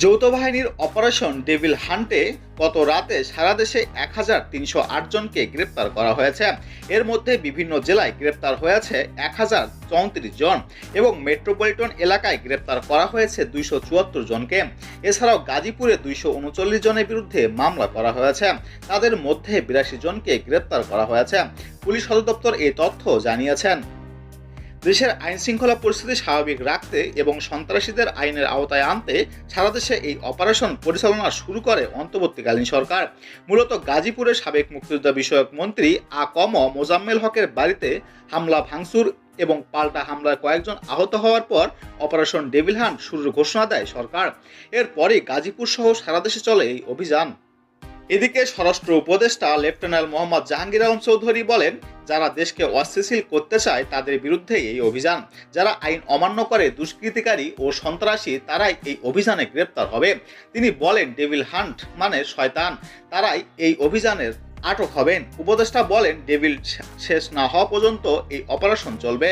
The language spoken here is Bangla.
যৌথ বাহিনীর অপারেশন ডেভিল হান্টে গত রাতে সারা দেশে 1308 জনকে গ্রেপ্তার করা হয়েছে। এর মধ্যে বিভিন্ন জেলায় গ্রেপ্তার হয়েছে 1034 জন এবং মেট্রোপলিটন এলাকায় গ্রেপ্তার করা হয়েছে 274 জনকে। এছাড়াও গাজীপুরে 239 জনের বিরুদ্ধে মামলা করা হয়েছে। তাদের মধ্যে 82 জনকে গ্রেপ্তার করা হয়েছে। পুলিশ সদর দপ্তর এই তথ্য জানিয়েছেন। দেশের আইন শৃঙ্খলা পরিস্থিতি স্বাভাবিক রাখতে এবং সন্ত্রাসীদের আইনের আওতায় আনতে সারা দেশে এই অপারেশন পরিচালনা শুরু করে অন্তর্বর্তীকালীন সরকার। মূলত গাজীপুরের সাবেক মুক্তিযোদ্ধা বিষয়ক মন্ত্রী আ.ক.ম মোজাম্মেল হকের বাড়িতে হামলা ভাঙচুর এবং পাল্টা হামলায় কয়েকজন আহত হওয়ার পর অপারেশন ডেভিল হান্ট শুরুর ঘোষণা দেয় সরকার। এরপরই গাজীপুর সহ সারা দেশে চলে এই অভিযান। এদিকে স্বরাষ্ট্র উপদেষ্টা লেফটেন্যান্ট মোহাম্মদ জাহাঙ্গীর আলম চৌধুরী বলেন, যারা দেশকে অস্থিতিশীল করতে চায় তাদের বিরুদ্ধে এই অভিযান। যারা আইন অমান্য করে দুষ্কৃতিকারী ও সন্ত্রাসী তারাই এই অভিযানে গ্রেপ্তার হবে। তিনি বলেন, ডেভিল হান্ট মানে শয়তান, তারাই এই অভিযানের আটক হবেন। উপদেষ্টা বলেন, ডেভিল শেষ না হওয়া পর্যন্ত এই অপারেশন চলবে।